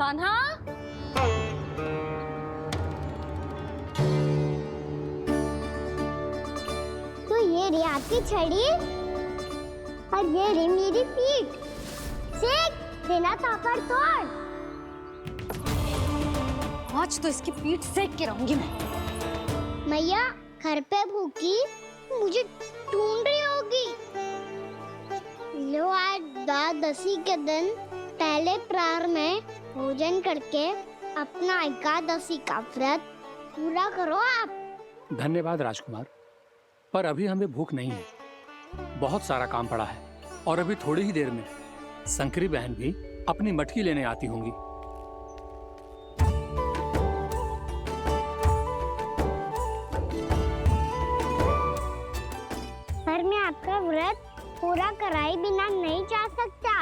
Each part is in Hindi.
कान्हा, तो ये रे आपकी छड़ी और ये रे मेरी पीठ। सेक बिना ताकत तोड़। आज तो इसकी पीठ सेक के रहूंगी मैं। मैया घर पे भूखी मुझे ढूंढ रही होगी। लो आज द्वादशी के दिन पहले प्रहर में भोजन करके अपना एकादशी का व्रत पूरा करो आप। धन्यवाद राजकुमार, पर अभी हमें भूख नहीं है। बहुत सारा काम पड़ा है और अभी थोड़ी ही देर में शंकरी बहन भी अपनी मटकी लेने आती होंगी। पर मैं आपका व्रत पूरा कराए बिना नहीं जा सकता।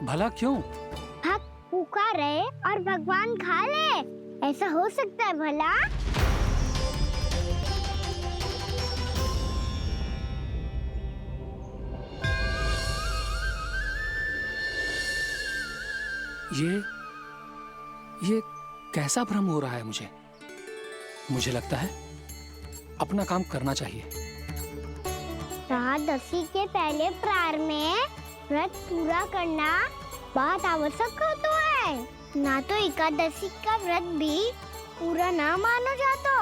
भला क्यों? भक्त भूखा रहे और भगवान खा ले, ऐसा हो सकता है भला? ये कैसा भ्रम हो रहा है मुझे लगता है अपना काम करना चाहिए। द्वादशी के पहले प्रहर में व्रत पूरा करना बहुत आवश्यक होता है, ना तो एकादशी का व्रत भी पूरा ना मानो जातो।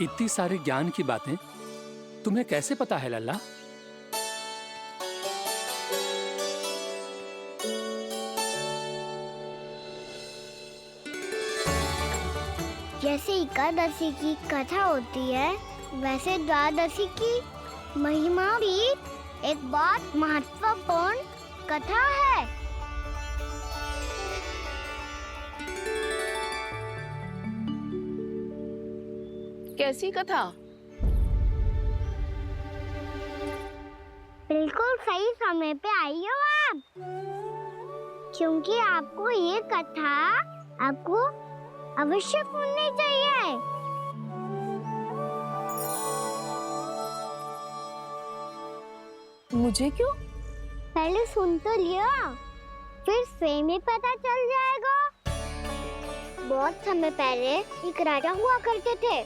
इतनी सारी ज्ञान की बातें तुम्हें कैसे पता है लल्ला? जैसे एकादशी की कथा होती है, वैसे द्वादशी की महिमा भी एक बहुत महत्वपूर्ण कथा है। कैसी कथा? बिल्कुल सही समय पे आई हो आप, क्योंकि आपको ये कथा आपको अवश्य सुननी चाहिए। मुझे क्यों? पहले सुन तो लियो, फिर स्वयं ही पता चल जाएगा। बहुत समय पहले एक राजा हुआ करते थे,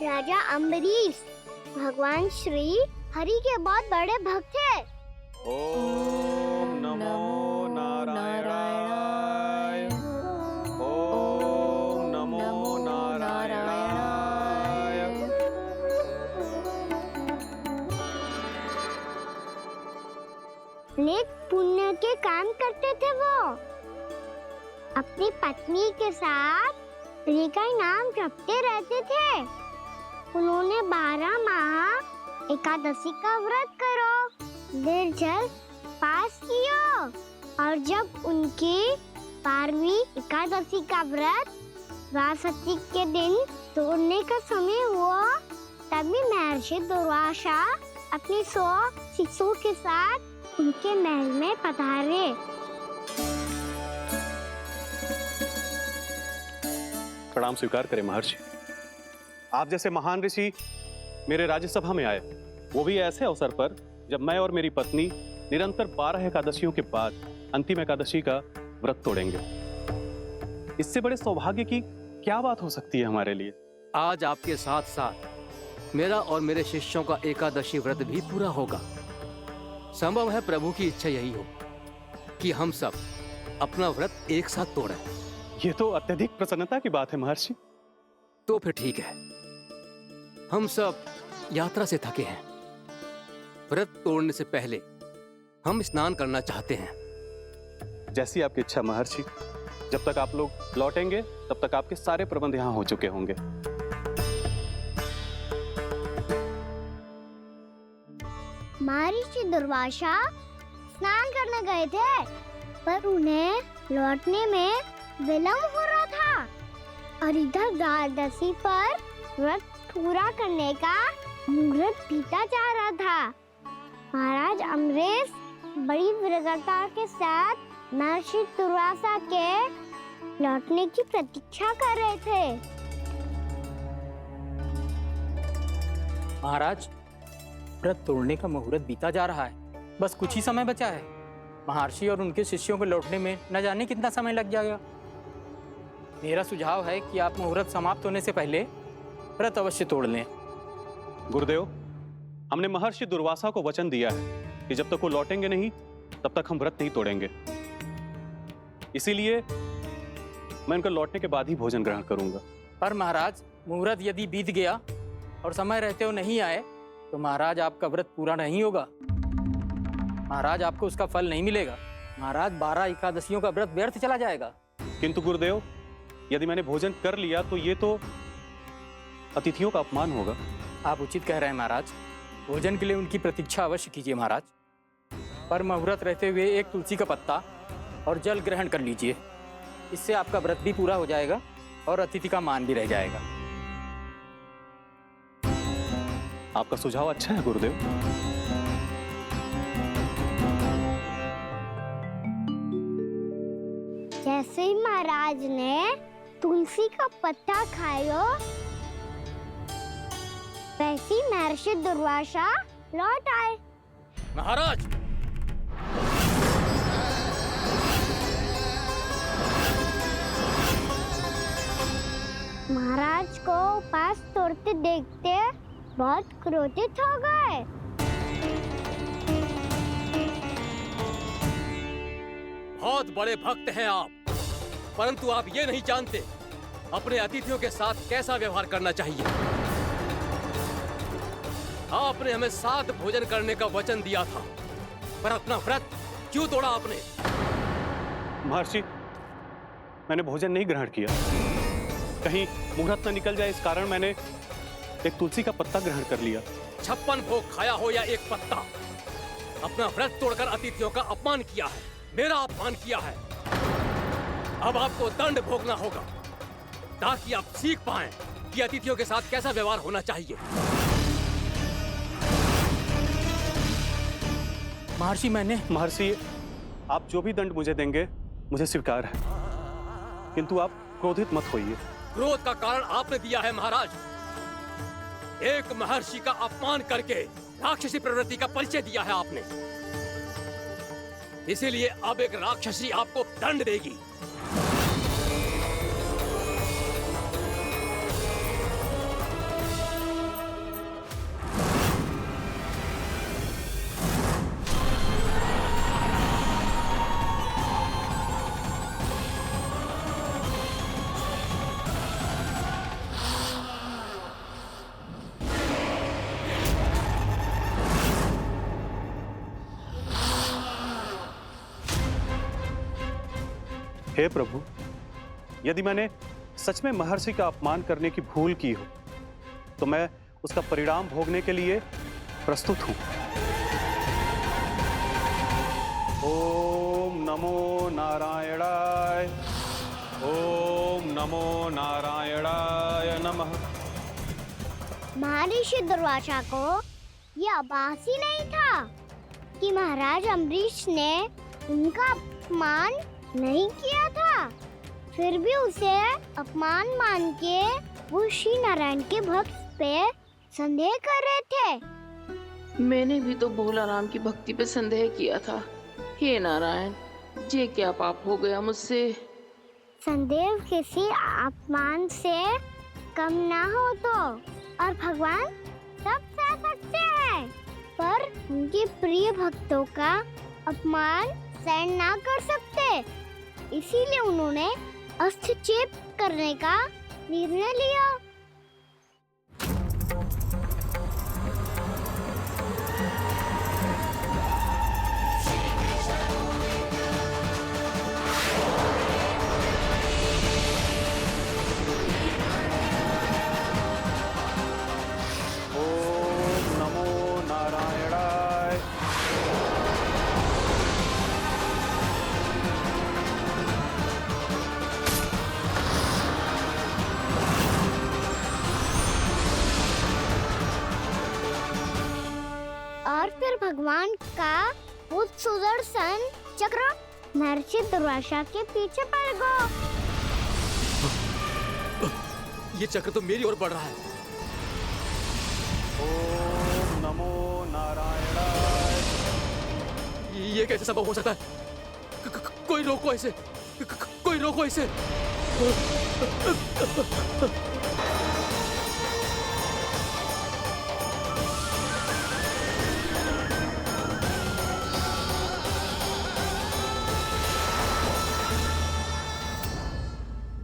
राजा अम्बरीश। भगवान श्री हरि के बहुत बड़े भक्त थे। ओम नमो नारायणाय। ओम नमो नारायणाय। नेक पुण्य के काम करते थे वो। अपनी पत्नी के साथ हरि का नाम जपते रहते थे। उन्होंने 12 माह एकादशी का व्रत करो निर्जल पास किया, और जब उनकी 12वीं एकादशी का व्रत द्वादशी के दिन तोड़ने का समय हुआ, तभी महर्षि दुर्वासा अपनी 100 शिष्यों के साथ उनके महल में पधारे। प्रणाम स्वीकार करें महर्षि। आप जैसे महान ऋषि मेरे राज्यसभा में आए, वो भी ऐसे अवसर पर जब मैं और मेरी पत्नी निरंतर 12 एकादशियों के बाद अंतिम एकादशी का व्रत तोड़ेंगे। इससे बड़े सौभाग्य की क्या बात हो सकती है हमारे लिए? आज आपके साथ साथ मेरा और मेरे शिष्यों का एकादशी व्रत भी पूरा होगा। संभव है प्रभु की इच्छा यही हो कि हम सब अपना व्रत एक साथ तोड़ें। ये तो अत्यधिक प्रसन्नता की बात है महर्षि। तो फिर ठीक है, हम सब यात्रा से थके हैं। व्रत तोड़ने से पहले हम स्नान करना चाहते हैं। जैसी आपकी इच्छा महर्षि। जब तक आप लोग लौटेंगे तब तक आपके सारे प्रबंध यहाँ हो चुके होंगे। महर्षि दुर्वासा स्नान करने गए थे, पर उन्हें लौटने में विलंब हो रहा था, और इधर द्वादशी पर व्रत पूरा करने का मुहूर्त बीता जा रहा था। महाराज अम्बरीश बड़ी विरगता के साथ महर्षि दुर्वासा के लौटने की प्रतीक्षा कर रहे थे। महाराज, व्रत तोड़ने का मुहूर्त बीता जा रहा है, बस कुछ ही समय बचा है। महर्षि और उनके शिष्यों को लौटने में न जाने कितना समय लग जाएगा। मेरा सुझाव है कि आप मुहूर्त समाप्त होने से पहले व्रत अवश्य तोड़ लें। गुरुदेव, हमने महर्षि दुर्वासा को वचन दिया है कि जब तक वो लौटेंगे नहीं तब तक हम व्रत नहीं तोड़ेंगे। इसीलिए मैं उनके लौटने के बाद ही भोजन ग्रहण करूंगा। पर महाराज, मुहूर्त यदि बीत गया और समय रहते हो नहीं आए तो महाराज आपका व्रत पूरा नहीं होगा। महाराज आपको उसका फल नहीं मिलेगा। महाराज 12 एकादशियों का व्रत व्यर्थ चला जाएगा। किंतु गुरुदेव, यदि मैंने भोजन कर लिया तो ये तो अतिथियों का अपमान होगा। आप उचित कह रहे हैं महाराज। भोजन के लिए उनकी प्रतीक्षा अवश्य कीजिए महाराज। पर मुहूर्त रहते हुए एक तुलसी का पत्ता और जल ग्रहण कर लीजिए। इससे आपका व्रत भी पूरा हो जाएगा और अतिथि का मान भी रह जाएगा। आपका सुझाव अच्छा है गुरुदेव। जैसे ही महाराज ने तुलसी का पत्ता खाया, वैसे ही महर्षि दुर्वासा लौट आए। महाराज, महाराज को उपास तोड़ते देखते बहुत क्रोधित हो गए। बहुत बड़े भक्त हैं आप, परंतु आप ये नहीं जानते अपने अतिथियों के साथ कैसा व्यवहार करना चाहिए। आपने हमें साथ भोजन करने का वचन दिया था, पर अपना व्रत क्यों तोड़ा आपने? महर्षि, मैंने भोजन नहीं ग्रहण किया। कहीं मुहूर्त न निकल जाए इस कारण मैंने एक तुलसी का पत्ता ग्रहण कर लिया। 56 भोग खाया हो या एक पत्ता, अपना व्रत तोड़कर अतिथियों का अपमान किया है, मेरा अपमान किया है। अब आपको दंड भोगना होगा ताकि आप सीख पाएं कि अतिथियों के साथ कैसा व्यवहार होना चाहिए। महर्षि, महर्षि, आप जो भी दंड मुझे देंगे मुझे स्वीकार है, किंतु आप क्रोधित मत होइए। क्रोध का कारण आपने दिया है महाराज। एक महर्षि का अपमान करके राक्षसी प्रवृत्ति का परिचय दिया है आपने। इसीलिए अब एक राक्षसी आपको दंड देगी। हे प्रभु, यदि मैंने सच में महर्षि का अपमान करने की भूल की हो तो मैं उसका परिणाम भोगने के लिए प्रस्तुत हूं। ओम नमो नारायणाय, ओम नमो नारायणाय नमः। महर्षि दुर्वासा को यह आभास ही नहीं था कि महाराज अम्बरीश ने उनका अपमान नहीं किया था। फिर भी उसे अपमान मान के वो श्री नारायण के भक्त पे संदेह कर रहे थे। मैंने भी तो भोला राम की भक्ति पे संदेह किया था। हे नारायण, ये क्या पाप हो गया मुझसे? संदेह किसी अपमान से कम ना हो तो, और भगवान सब सह सकते हैं, पर उनके प्रिय भक्तों का अपमान सहन ना कर सकते। इसीलिए उन्होंने हस्तक्षेप करने का निर्णय लिया। ओम नमो नारायणाय। और फिर भगवान का वो सुदर्शन चक्र महर्षि दुर्वासा के पीछे पड़ गया। ये चक्र तो मेरी ओर बढ़ रहा है। ओम नमो नारायणाय। ये कैसे संभव हो सकता है? कोई रोको इसे, कोई रोको इसे।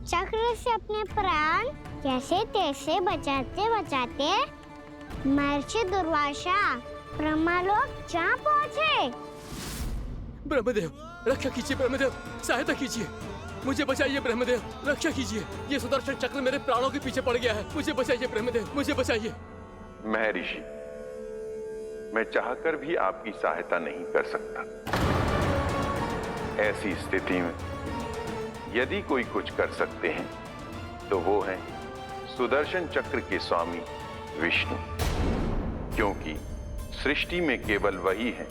चक्र से अपने प्राण जैसे तैसे बचाते बचाते महर्षि दुर्वासा ब्रह्मलोक जा पहुंचे। ब्रह्मदेव रक्षा कीजिए, ब्रह्मदेव सहायता कीजिए, मुझे बचाइए ब्रह्मदेव, रक्षा कीजिए। ये सुदर्शन चक्र मेरे प्राणों के पीछे पड़ गया है, मुझे बचाइए ब्रह्मदेव, मुझे बचाइए। महर्षि, मैं चाहकर भी आपकी सहायता नहीं कर सकता। ऐसी स्थिति में यदि कोई कुछ कर सकते हैं तो वो है सुदर्शन चक्र के स्वामी विष्णु, क्योंकि सृष्टि में केवल वही है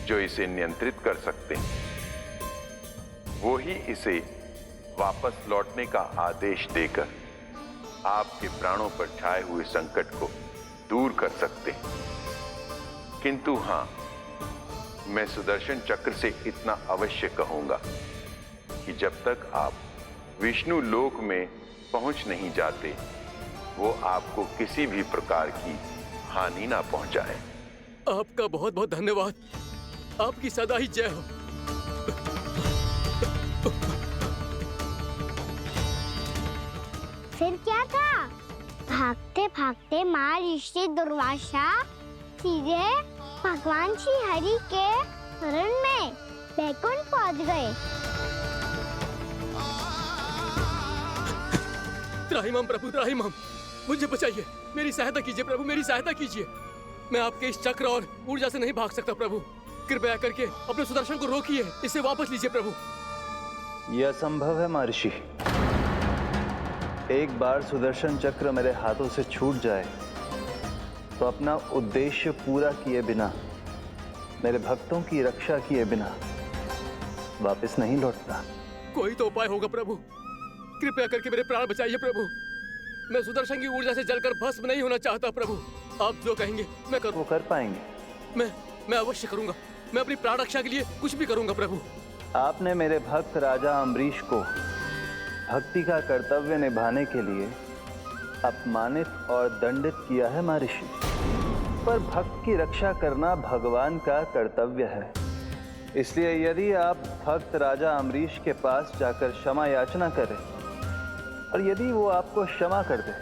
जो इसे नियंत्रित कर सकते हैं। वो ही इसे वापस लौटने का आदेश देकर आपके प्राणों पर छाए हुए संकट को दूर कर सकते हैं। किंतु हां, मैं सुदर्शन चक्र से इतना अवश्य कहूंगा कि जब तक आप विष्णु लोक में पहुंच नहीं जाते, वो आपको किसी भी प्रकार की हानि ना पहुंचाए। आपका बहुत बहुत धन्यवाद, आपकी सदा ही जय हो। फिर क्या था? भागते भागते महर्षि दुर्वासा सीधे भगवान श्री हरि के शरण में बैकुंठ पहुंच गए। त्राहिमाम प्रभु, त्राहिमाम, मुझे बचाइए, मेरी सहायता कीजिए प्रभु, मेरी सहायता कीजिए। मैं आपके इस चक्र और ऊर्जा से नहीं भाग सकता प्रभु, कृपया करके अपने सुदर्शन को रोकिए, इसे वापस लीजिए प्रभु। यह असंभव है महर्षि। एक बार सुदर्शन चक्र मेरे हाथों से छूट जाए तो अपना उद्देश्य पूरा किए बिना, मेरे भक्तों की रक्षा किए बिना वापस नहीं लौटता। कोई तो उपाय होगा प्रभु, कृपया करके मेरे प्राण बचाइए प्रभु। मैं सुदर्शन की ऊर्जा से जलकर भस्म नहीं होना चाहता प्रभु, आप जो कहेंगे मैं करूँ। वो कर पाएंगे? मैं अवश्य करूंगा, मैं अपनी प्राण रक्षा के लिए कुछ भी करूंगा प्रभु। आपने मेरे भक्त राजा अम्बरीश को भक्ति का कर्तव्य निभाने के लिए अपमानित और दंडित किया है महर्षि, पर भक्त की रक्षा करना भगवान का कर्तव्य है। इसलिए यदि आप भक्त राजा अम्बरीश के पास जाकर क्षमा याचना करें और यदि वो आपको क्षमा कर दे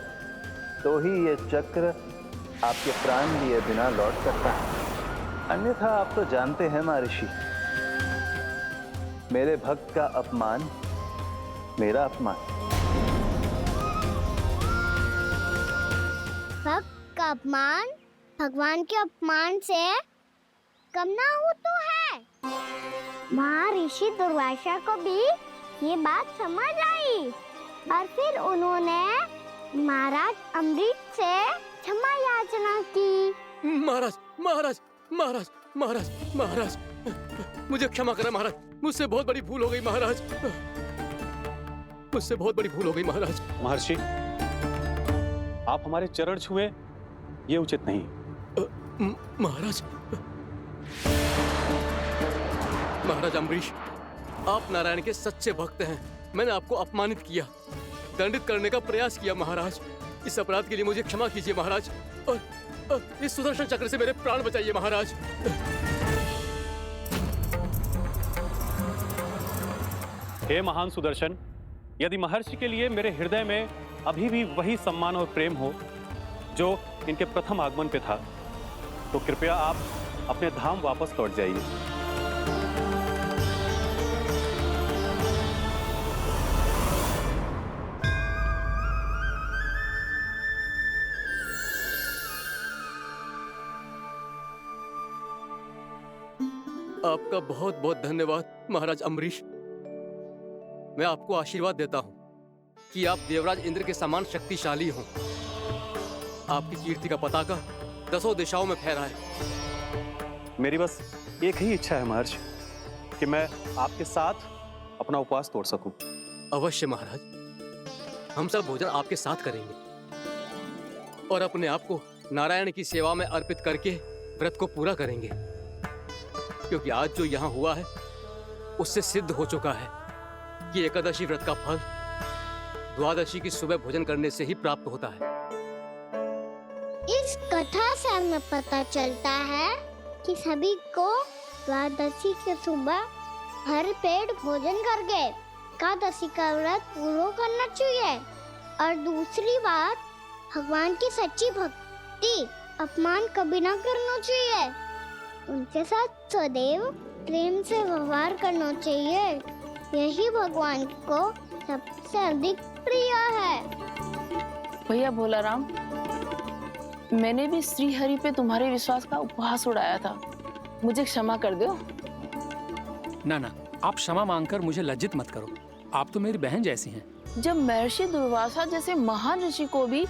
तो ही ये चक्र आपके प्राण लिए बिना लौट सकता है। अन्यथा आप तो जानते हैं महर्षि, मेरे भक्त का अपमान मेरा अपमान। भक्त का अपमान भगवान के अपमान से कम ना हो तो है। महर्षि दुर्वासा को भी ये बात समझ आई और फिर उन्होंने महाराज अम्बरीश से क्षमा याचना की। महाराज महाराज महाराज महाराज महाराज, मुझे क्षमा करें महाराज, मुझसे बहुत बड़ी भूल हो गई महाराज, मुझसे बहुत बड़ी भूल हो गई महाराज। महर्षि, आप हमारे चरण छुए ये उचित नहीं। महाराज, महाराज अम्बरीश, आप नारायण के सच्चे भक्त हैं। मैंने आपको अपमानित किया, दंडित करने का प्रयास किया महाराज। इस अपराध के लिए मुझे क्षमा कीजिए महाराज, और इस सुदर्शन चक्र से मेरे प्राण बचाइए महाराज। हे महान सुदर्शन, यदि महर्षि के लिए मेरे हृदय में अभी भी वही सम्मान और प्रेम हो जो इनके प्रथम आगमन पे था, तो कृपया आप अपने धाम वापस लौट जाइए। आपका बहुत बहुत धन्यवाद महाराज अम्बरीश। मैं आपको आशीर्वाद देता हूं कि आप देवराज इंद्र के समान शक्तिशाली हों। आपकी कीर्ति का पताका 10 दिशाओं में फहराए। मेरी बस एक ही इच्छा है महर्षि, कि मैं आपके साथ अपना उपवास तोड़ सकूं। अवश्य महाराज, हम सब भोजन आपके साथ करेंगे और अपने आप को नारायण की सेवा में अर्पित करके व्रत को पूरा करेंगे, क्योंकि आज जो यहाँ हुआ है उससे सिद्ध हो चुका है कि एकादशी व्रत का फल द्वादशी की सुबह भोजन करने से ही प्राप्त होता है। इस कथा से हमें पता चलता है कि सभी को द्वादशी के सुबह भर पेट भोजन करके एकादशी का व्रत पूरा करना चाहिए। और दूसरी बात, भगवान की सच्ची भक्ति अपमान कभी ना करना चाहिए। उनके साथ सदैव प्रेम से व्यवहार करना चाहिए। यही भगवान को सबसे अधिक प्रिय है। भैया भोला राम, मैंने भी श्री हरि पे तुम्हारे विश्वास का उपहास उड़ाया था, मुझे क्षमा कर दो। ना ना, आप क्षमा मांगकर मुझे लज्जित मत करो, आप तो मेरी बहन जैसी हैं। जब महर्षि दुर्वासा जैसे महान ऋषि को भी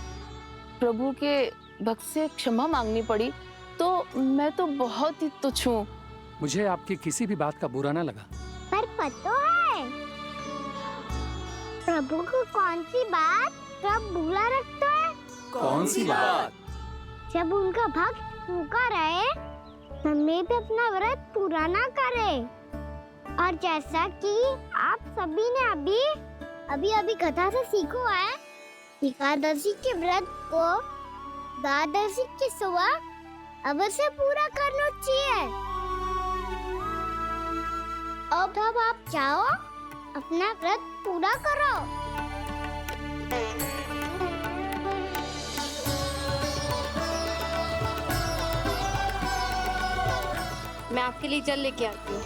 प्रभु के भक्त से क्षमा मांगनी पड़ी, तो मैं तो बहुत ही तुच्छ हूँ। मुझे आपकी किसी भी बात का बुरा ना लगा। पर पता है प्रभु को कौन सी बात कब बुरा रखता है? कौन सी बात? जब उनका भक्त भूखा रहे, हमें भी अपना व्रत पूरा ना करे। और जैसा कि आप सभी ने अभी कथा से सीखो है, एकादशी के व्रत को द्वादशी की सुबह अवश्य पूरा करना चाहिए। अब आप जाओ, अपना व्रत पूरा करो। मैं आपके लिए जल लेके आती हूँ।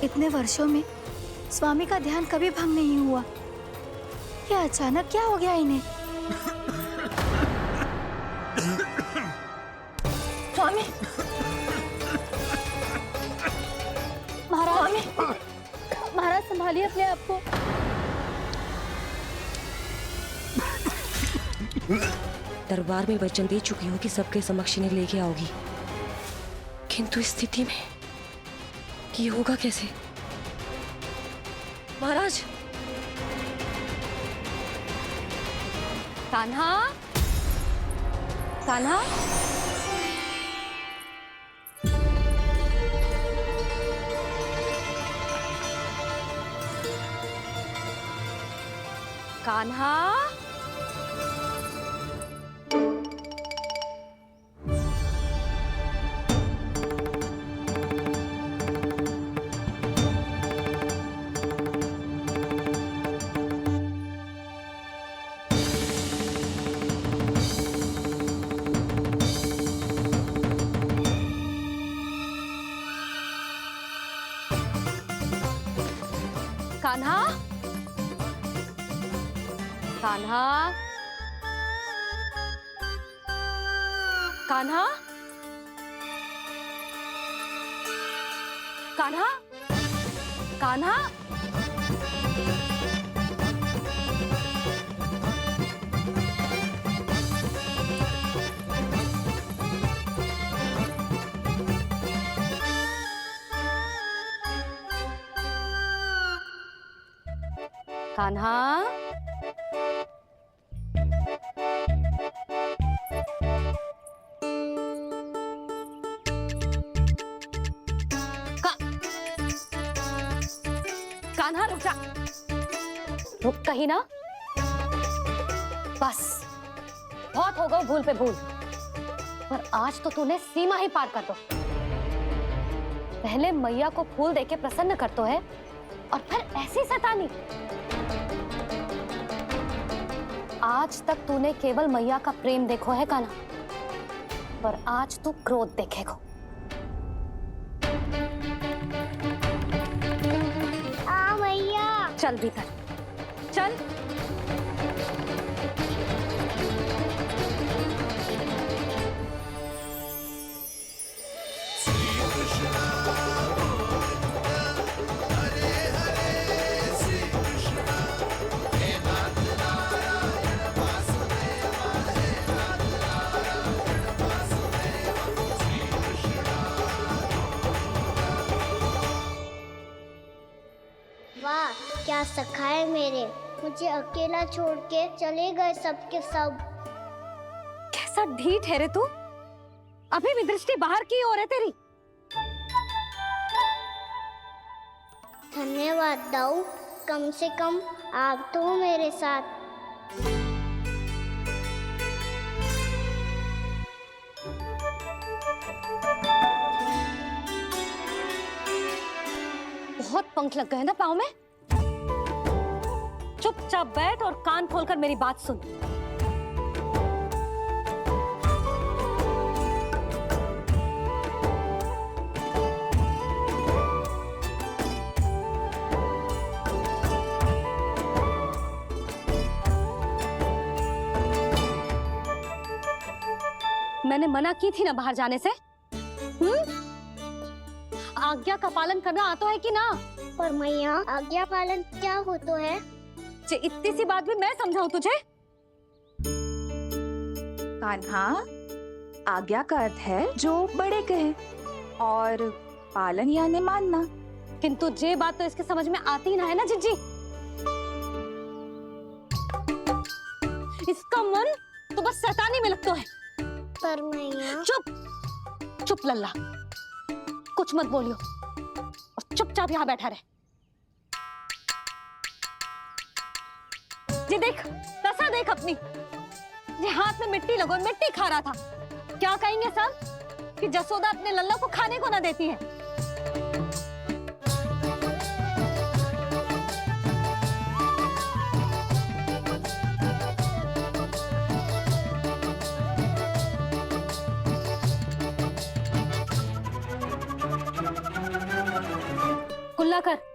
इतने वर्षों में स्वामी का ध्यान कभी भंग नहीं हुआ। ये अचानक क्या हो गया इन्हें? स्वामी, महाराज, महाराज संभालिए अपने आप को। दरबार में वचन दे चुकी हूँ कि सबके समक्ष इन्हें लेके आओगी, किंतु इस स्थिति में ये होगा कैसे? महाराज, कान्हा, कान्हा, कान्हा, कान्हा, कान्हा, कान्हा, कान्हा, कान्हा, कान्हा, कान्हा रुक जा, रुक कहीं ना। बस बहुत हो गया भूल पे भूल, पर आज तो तूने सीमा ही पार कर दो। पहले मैया को फूल देके प्रसन्न कर तो है, और फिर ऐसी सतानी। आज तक तूने केवल मैया का प्रेम देखो है कान्हा, पर आज तू क्रोध देखेगा। मैया, चल भीतर, चल। सखाए मेरे मुझे अकेला छोड़ के चले गए सबके सब। कैसा ढीठ है रे तू, अभी भी दृष्टि बाहर की ओर है तेरी। धन्यवाद दाऊ, कम से कम आप तो हो मेरे साथ। बहुत पंख लग गए ना पाँव में। चुपचाप बैठ और कान खोलकर मेरी बात सुन। मैंने मना की थी ना बाहर जाने से। आज्ञा का पालन करना आता है कि ना? पर मैया आज्ञा पालन क्या होता है? इतनी सी बात भी मैं समझाऊं तुझे? कान्हा, आज्ञा का अर्थ है जो बड़े कहे और पालन यानी मानना। किंतु ये बात तो इसके समझ में आती ना है ना जिज्जी। इसका मन तो बस शैतानी में लगता है। पर मैया चुप चुप लल्ला, कुछ मत बोलियो और चुपचाप यहाँ बैठा रहे। ये देख तसा देख अपनी, ये हाथ में मिट्टी लगो मिट्टी खा रहा था। क्या कहेंगे सब कि जसोदा अपने लल्ला को खाने को ना देती है। कुल्ला कर।